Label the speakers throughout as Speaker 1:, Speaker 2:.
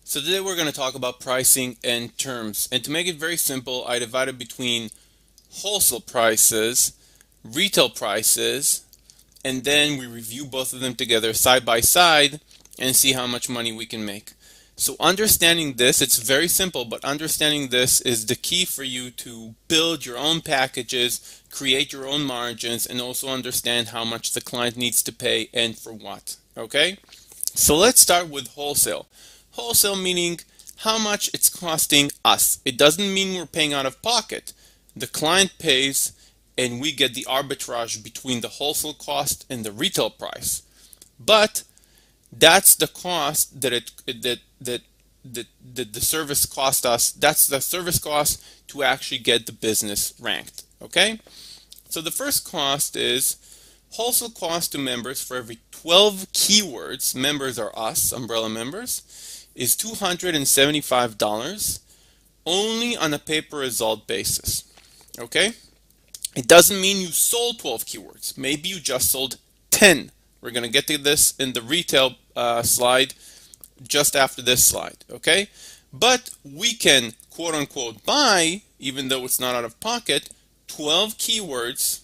Speaker 1: So today we're going to talk about pricing and terms. And to make it very simple, I divided between wholesale prices, retail prices, and then we review both of them together side by side and see how much money we can make. So understanding this, it's very simple, but understanding this is the key for you to build your own packages, create your own margins, and also understand how much the client needs to pay and for what. Okay? So let's start with wholesale. Wholesale meaning how much it's costing us. It doesn't mean we're paying out of pocket. The client pays and we get the arbitrage between the wholesale cost and the retail price. But that's the cost that the service cost us. That's the service cost to actually get the business ranked. Okay? So the first cost is wholesale cost to members for every 12 keywords, members are us, umbrella members, is $275 only on a pay-per-result basis. Okay? It doesn't mean you sold 12 keywords. Maybe you just sold 10. We're going to get to this in the retail slide just after this slide. Okay? But we can quote unquote buy, even though it's not out of pocket, 12 keywords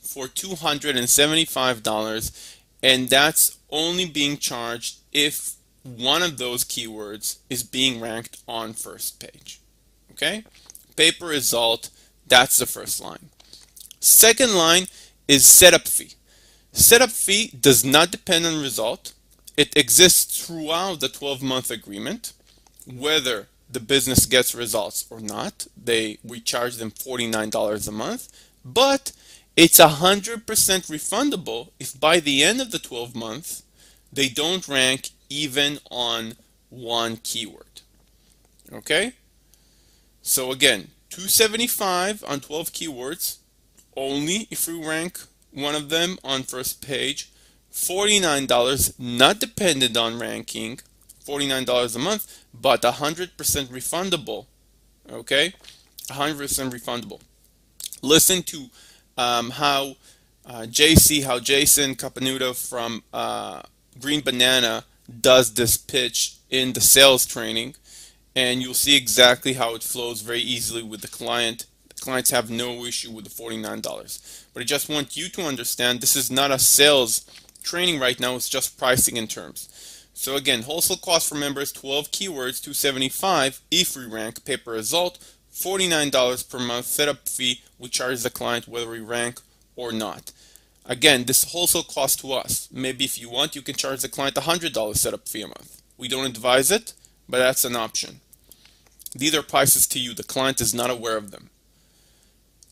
Speaker 1: for $275, and that's only being charged if one of those keywords is being ranked on first page. Okay? Pay-per-result, that's the first line. Second line is setup fee. Setup fee does not depend on result. It exists throughout the 12-month agreement, whether the business gets results or not. We charge them $49 a month, but it's 100% refundable if by the end of the 12 months they don't rank even on one keyword. Okay? So again, $275 on 12 keywords, only if we rank one of them on first page, $49 not dependent on ranking, $49 a month, but 100% refundable. Okay? 100% refundable. Listen to how Jason Capanuto from Green Banana does this pitch in the sales training, and you'll see exactly how it flows very easily with the client. The clients have no issue with the $49. But I just want you to understand this is not a sales training right now, it's just pricing and terms. So again, wholesale cost for members, 12 keywords, $275 if we rank pay-per-result, $49 per month setup fee. We charge the client whether we rank or not. Again, this wholesale cost to us. Maybe if you want, you can charge the client $100 setup fee a month. We don't advise it, but that's an option. These are prices to you. The client is not aware of them.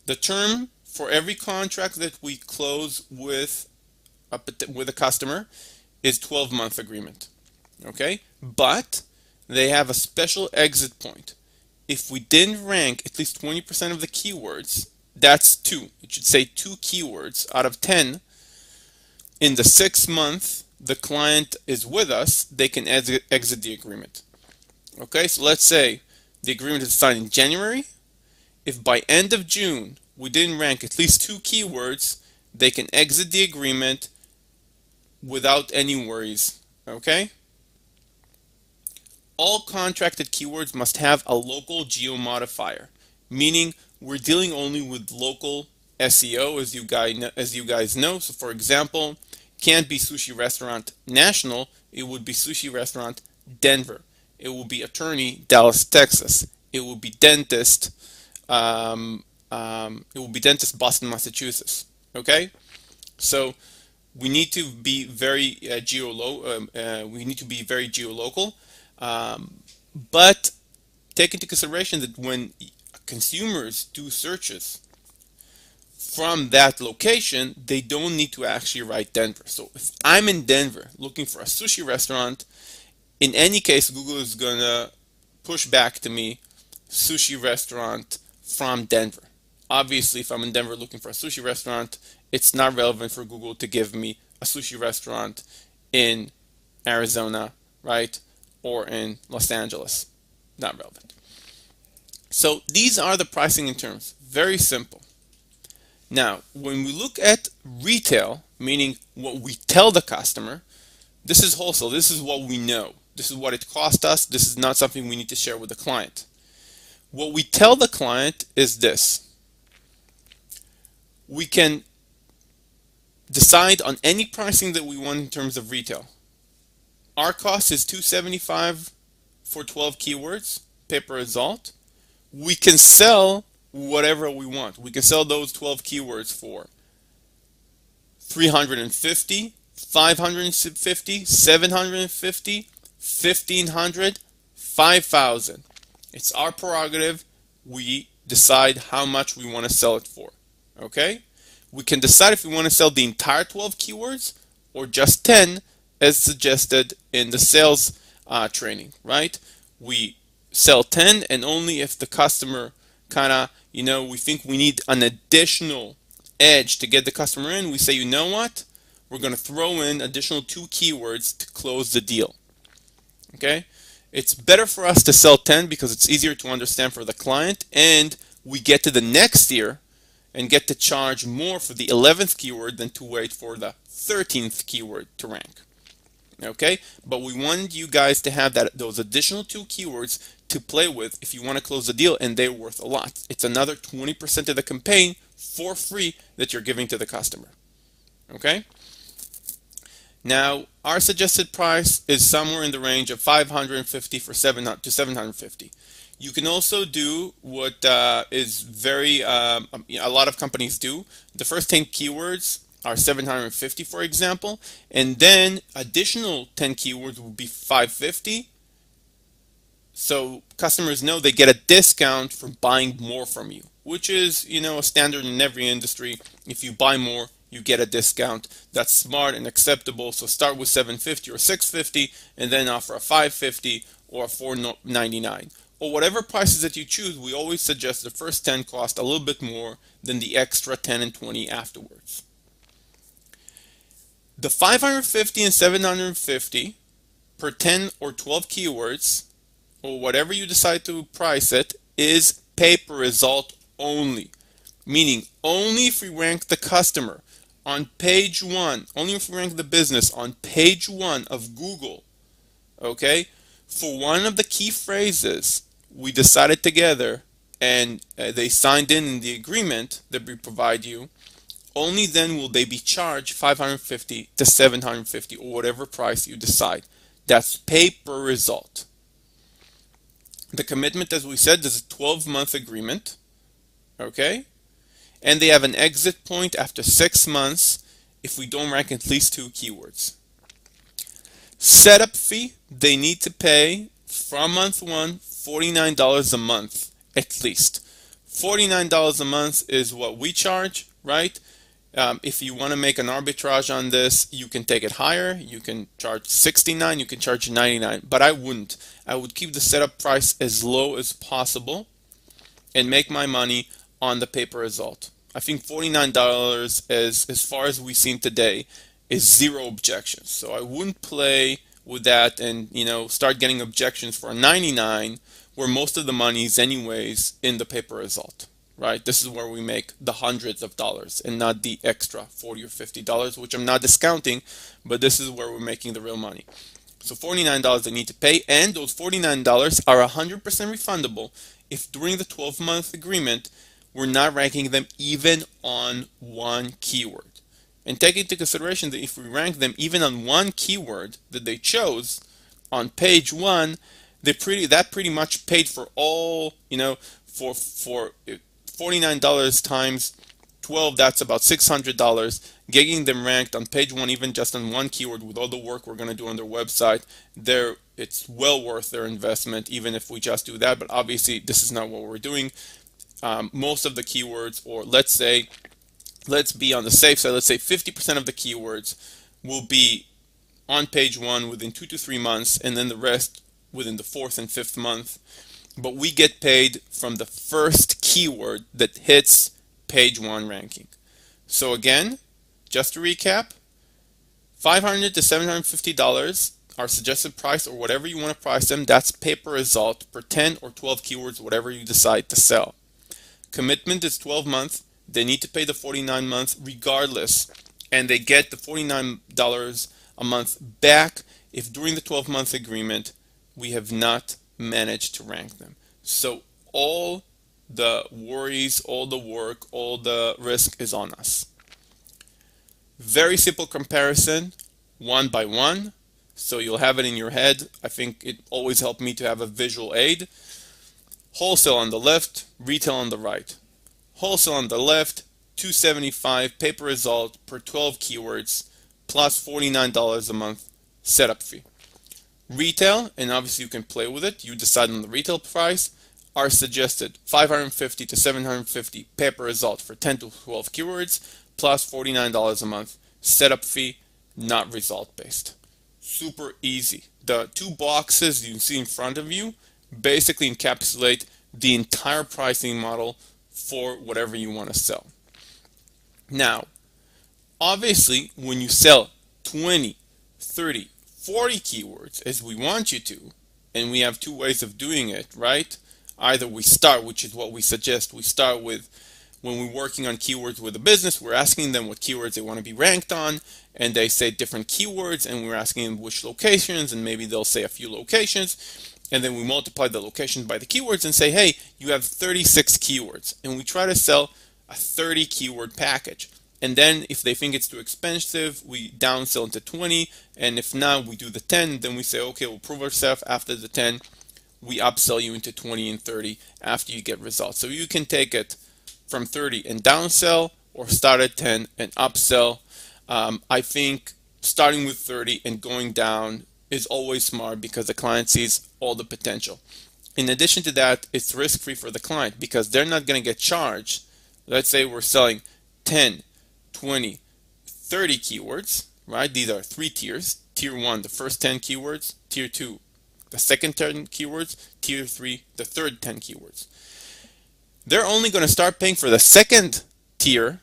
Speaker 1: The term for every contract that we close with a customer is 12-month agreement. Okay? But they have a special exit point. If we didn't rank at least 20% of the keywords, that's 2. It should say 2 keywords out of 10. In the 6th month the client is with us, they can exit the agreement. Okay, so let's say the agreement is signed in January. If by end of June we didn't rank at least 2 keywords, they can exit the agreement without any worries. Okay? All contracted keywords must have a local geo modifier, meaning we're dealing only with local SEO, as you guys know. So for example, can't be sushi restaurant national, it would be sushi restaurant Denver. It will be attorney Dallas, Texas. It will be dentist Boston, Massachusetts. Okay? So we need to be very geolocal, but take into consideration that when consumers do searches from that location, they don't need to actually write Denver. So if I'm in Denver looking for a sushi restaurant, in any case, Google is gonna push back to me sushi restaurant from Denver. Obviously, if I'm in Denver looking for a sushi restaurant, it's not relevant for Google to give me a sushi restaurant in Arizona, right? Or in Los Angeles. Not relevant. So these are the pricing in terms. Very simple. Now, when we look at retail, meaning what we tell the customer, this is wholesale. This is what we know. This is what it cost us. This is not something we need to share with the client. What we tell the client is this. We can decide on any pricing that we want in terms of retail. Our cost is $275 for 12 keywords, pay-per-result. We can sell whatever we want. We can sell those 12 keywords for $350, $550, $750, $1,500, $5,000. It's our prerogative. We decide how much we want to sell it for. Okay? We can decide if we want to sell the entire 12 keywords or just 10 as suggested in the sales training, right? We sell 10 and only if the customer kind of, we think we need an additional edge to get the customer in, we say, you know what? We're going to throw in additional 2 keywords to close the deal. Okay? It's better for us to sell 10 because it's easier to understand for the client, and we get to the next year and get to charge more for the 11th keyword than to wait for the 13th keyword to rank. Okay? But we wanted you guys to have those additional 2 keywords to play with if you want to close the deal, and they're worth a lot. It's another 20% of the campaign for free that you're giving to the customer. Okay? Now, our suggested price is somewhere in the range of $550 to $750. You can also do what is very, a lot of companies do. The first 10 keywords are $750, for example, and then additional 10 keywords will be $550. So customers know they get a discount for buying more from you, which is, a standard in every industry. If you buy more, you get a discount. That's smart and acceptable. So start with $750 or $650 and then offer a $550 or a $499. Or whatever prices that you choose, we always suggest the first 10 cost a little bit more than the extra 10 and 20 afterwards. The $550 and $750 per 10 or 12 keywords, or whatever you decide to price it, is pay-per-result only. Meaning only if we rank the customer on page 1, only if we rank the business on page 1 of Google, okay, for one of the key phrases we decided together and they signed in the agreement that we provide you, only then will they be charged $550 to $750 or whatever price you decide. That's pay-per-result. The commitment, as we said, is a 12-month agreement, okay? And they have an exit point after 6 months if we don't rank at least 2 keywords. Setup fee, they need to pay from month 1, $49 a month at least. $49 a month is what we charge, right? If you want to make an arbitrage on this, you can take it higher. You can charge $69, you can charge $99, but I wouldn't. I would keep the setup price as low as possible and make my money on the pay-per-result. I think $49 as far as we've seen today is zero objections. So I wouldn't play with that and start getting objections for a $99 where most of the money is anyways in the pay-per-result. Right? This is where we make the hundreds of dollars and not the extra $40 or $50, which I'm not discounting, but this is where we're making the real money. So $49 they need to pay, and those $49 are 100% refundable if during the 12-month agreement we're not ranking them even on one keyword. And take into consideration that if we rank them even on one keyword that they chose on page 1, that pretty much paid for all, for $49 times 12, that's about $600. Getting them ranked on page 1, even just on one keyword with all the work we're going to do on their website, it's well worth their investment, even if we just do that. But obviously, this is not what we're doing. Most of the keywords, or let's be on the safe side, let's say 50% of the keywords will be on page 1 within 2 to 3 months, and then the rest within the 4th and 5th month. But we get paid from the first keyword that hits page 1 ranking. So again, just to recap, $500 to $750, our suggested price, or whatever you want to price them, that's pay-per-result per 10 or 12 keywords, whatever you decide to sell. Commitment is 12 months. They need to pay the $49 month regardless, and they get the $49 a month back if during the 12-month agreement we have not managed to rank them. So all the worries, all the work, all the risk is on us. Very simple comparison, one by one. So you'll have it in your head. I think it always helped me to have a visual aid. Wholesale on the left, retail on the right. Wholesale on the left, $275 pay per result per 12 keywords plus $49 a month setup fee. Retail, and obviously you can play with it, you decide on the retail price, are suggested $550 to $750 pay per result for 10 to 12 keywords plus $49 a month setup fee, not result based. Super easy. The two boxes you see in front of you basically encapsulate the entire pricing model for whatever you want to sell. Now, obviously, when you sell 20, 30, 40 keywords as we want you to, and we have two ways of doing it, right? Either we start, which is what we suggest, we start with when we're working on keywords with a business, we're asking them what keywords they want to be ranked on, and they say different keywords, and we're asking them which locations, and maybe they'll say a few locations, and then we multiply the locations by the keywords and say, hey, you have 36 keywords, and we try to sell a 30 keyword package. And then if they think it's too expensive, we downsell into 20, and if not, we do the 10, then we say, okay, we'll prove ourselves after the 10, we upsell you into 20 and 30 after you get results. So you can take it from 30 and downsell, or start at 10 and upsell. I think starting with 30 and going down is always smart because the client sees all the potential. In addition to that, it's risk-free for the client because they're not going to get charged. Let's say we're selling 10, 20, 30 keywords, right? These are three tiers. Tier 1, the first 10 keywords. Tier 2, the second 10 keywords. Tier 3, the third 10 keywords. They're only going to start paying for the second tier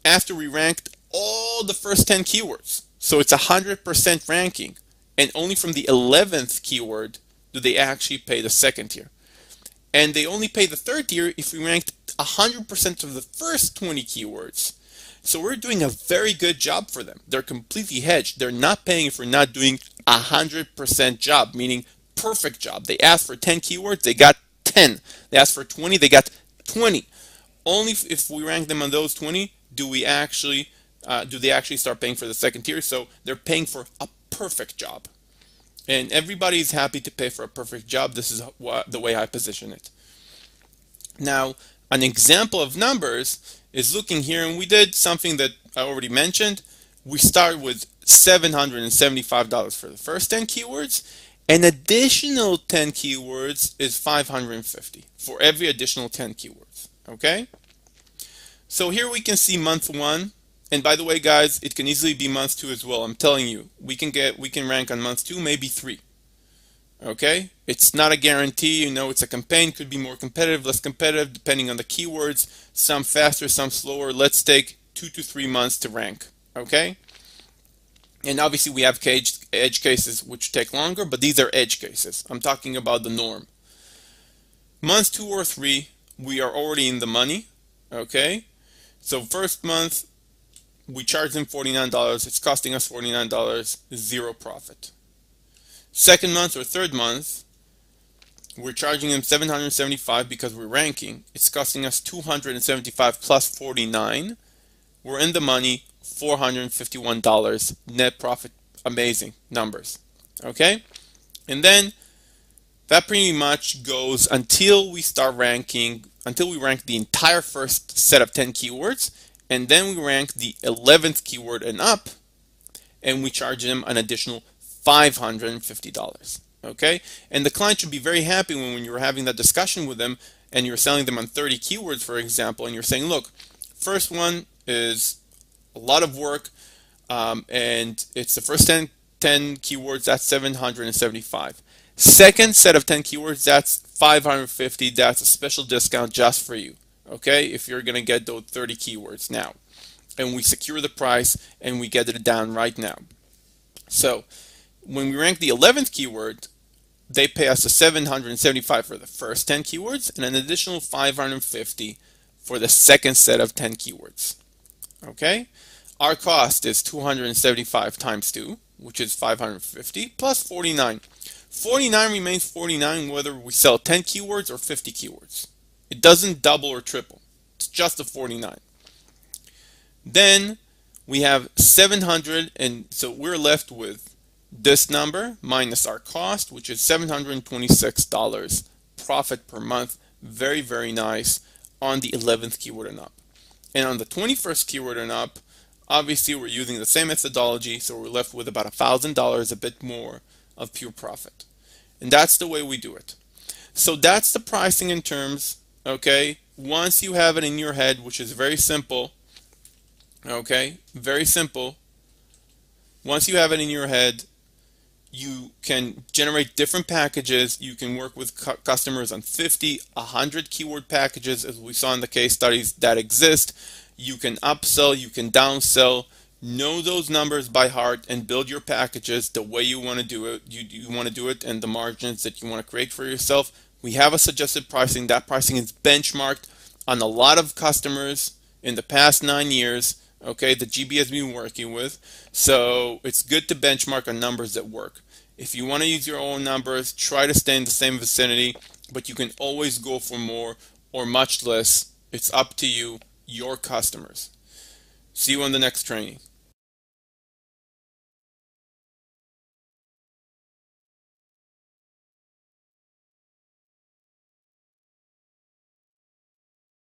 Speaker 1: after we ranked all the first 10 keywords. So it's 100% ranking. And only from the 11th keyword do they actually pay the second tier. And they only pay the third tier if we ranked 100% of the first 20 keywords. So we're doing a very good job for them. They're completely hedged. They're not paying if we're not doing 100% job, meaning perfect job. They asked for 10 keywords, they got 10. They asked for 20, they got 20. Only if we rank them on those 20 do they actually start paying for the second tier. So they're paying for a perfect job. And everybody's happy to pay for a perfect job. This is the way I position it. Now, an example of numbers is looking here, and we did something that I already mentioned. We start with $775 for the first 10 keywords. An additional 10 keywords is $550 for every additional 10 keywords. Okay? So here we can see month 1. And by the way, guys, it can easily be month 2 as well. I'm telling you, we can rank on month 2, maybe 3. Okay? It's not a guarantee. You know, it's a campaign. Could be more competitive, less competitive, depending on the keywords. Some faster, some slower. Let's take 2 to 3 months to rank. Okay? And obviously we have edge cases which take longer, but these are edge cases. I'm talking about the norm. Month 2 or 3, we are already in the money. Okay? So first month, we charge them $49. It's costing us $49, zero profit. Second month or third month, we're charging them $775 because we're ranking. It's costing us $275 plus $49. We're in the money, $451 net profit. Amazing numbers. Okay? And then that pretty much goes until we start ranking, until we rank the entire first set of 10 keywords, and then we rank the 11th keyword and up, and we charge them an additional $550. Okay? And the client should be very happy when you're having that discussion with them and you're selling them on 30 keywords, for example, and you're saying, look, first one is a lot of work, and it's the first 10 keywords, that's $775. Second set of 10 keywords, that's $550. That's a special discount just for you. Okay, if you're going to get those 30 keywords now. And we secure the price and we get it down right now. So when we rank the 11th keyword, they pay us a $775 for the first 10 keywords and an additional $550 for the second set of 10 keywords. Okay, our cost is $275 times 2, which is 550, plus 49. 49 remains 49 whether we sell 10 keywords or 50 keywords. It doesn't double or triple. It's just a 49. Then we have 700, and so we're left with this number minus our cost, which is $726 profit per month. Very, very nice on the 11th keyword and up. And on the 21st keyword and up, obviously we're using the same methodology, so we're left with about $1,000, a bit more of pure profit. And that's the way we do it. So that's the pricing in terms, okay? Once you have it in your head, which is very simple, okay, very simple. Once you have it in your head, you can generate different packages. You can work with customers on 50, 100 keyword packages, as we saw in the case studies that exist. You can upsell, you can downsell. Know those numbers by heart and build your packages the way you want to do it. You want to do it and the margins that you want to create for yourself. We have a suggested pricing. That pricing is benchmarked on a lot of customers in the past 9 years, okay, that GB has been working with. So it's good to benchmark on numbers that work. If you want to use your own numbers, try to stay in the same vicinity, but you can always go for more or much less. It's up to you, your customers. See you on the next training.